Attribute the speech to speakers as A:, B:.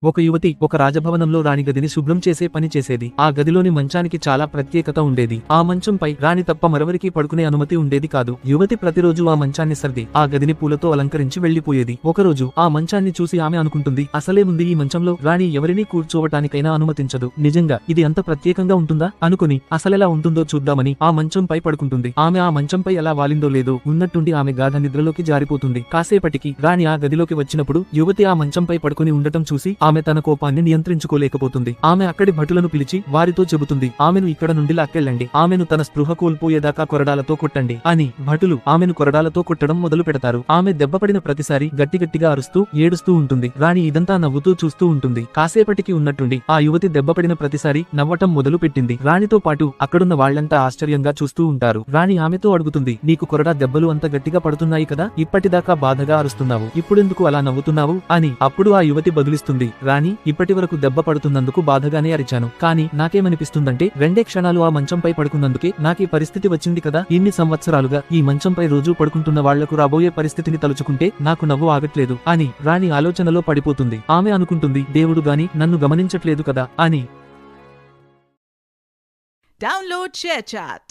A: ఒక యువతి ఒక రాజభవనంలో రాణి గదిని శుభ్రం చేసే పని చేసేది. ఆ గదిలోని మంచానికి చాలా ప్రత్యేకత ఉండేది. ఆ మంచంపై రాణి తప్ప మరెవరికీ పడుకునే అనుమతి ఉండేది కాదు. యువతి ప్రతిరోజు ఆ మంచాన్ని సర్ది ఆ గదిని పూలతో అలంకరించి వెళ్లిపోయేది. ఒకరోజు ఆ మంచాన్ని చూసి ఆమె అనుకుంటుంది, అసలేముంది ఈ మంచంలో, రాణి ఎవరినీ కూర్చోవటానికైనా అనుమతించదు. నిజంగా ఇది అంత ప్రత్యేకంగా ఉంటుందా అనుకుని అసలెలా ఉంటుందో చూద్దామని ఆ మంచంపై పడుకుంటుంది. ఆమె ఆ మంచంపై ఎలా వాలిందో లేదో ఉన్నట్టుండి ఆమె గాఢ నిద్రలోకి జారిపోతుంది. కాసేపటికి రాణి ఆ గదిలోకి వచ్చినప్పుడు యువతి ఆ మంచంపై పడుకుని ఉండటం చూసి ఆమె తన కోపాన్ని నియంత్రించుకోలేకపోతుంది. ఆమె అక్కడి భటులను పిలిచి వారితో చెబుతుంది, ఆమెను ఇక్కడ నుండి లాక్కెళ్ళండి, ఆమెను తన స్పృహ కోల్పోయేదాకా కొరడాలతో కొట్టండి అని. భటులు ఆమెను కొరడాలతో కొట్టడం మొదలు పెడతారు. ఆమె దెబ్బపడిన ప్రతిసారి గట్టిగట్టిగా అరుస్తూ ఏడుస్తూ ఉంటుంది. రాణి ఇదంతా నవ్వుతూ చూస్తూ ఉంటుంది. కాసేపటికి ఉన్నట్టుండి ఆ యువతి దెబ్బపడిన ప్రతిసారి నవ్వటం మొదలు పెట్టింది. రాణితో పాటు అక్కడున్న వాళ్లంతా ఆశ్చర్యంగా చూస్తూ ఉంటారు. రాణి ఆమెతో అడుగుతుంది, నీకు కొరడా దెబ్బలు అంత గట్టిగా పడుతున్నాయి కదా, ఇప్పటిదాకా బాధగా అరుస్తున్నావు, ఇప్పుడెందుకు అలా నవ్వుతున్నావు అని. అప్పుడు ఆ యువతి బదులిస్తుంది, రాణి, ఇప్పటి వరకు దెబ్బ పడుతున్నందుకు బాధగానే అరిచాను, కానీ నాకేమనిపిస్తుందంటే 2 క్షణాలు ఆ మంచంపై పడుకున్నందుకే నాకీ పరిస్థితి వచ్చింది కదా. ఇన్ని సంవత్సరాలుగా ఈ మంచంపై రోజూ పడుకుంటున్న వాళ్లకు రాబోయే పరిస్థితిని తలుచుకుంటే నాకు నవ్వు ఆగట్లేదు అని రాణి ఆలోచనలో పడిపోతుంది. ఆమె అనుకుంటుంది, దేవుడు గాని నన్ను గమనించట్లేదు కదా అని.
B: Download ShareChat.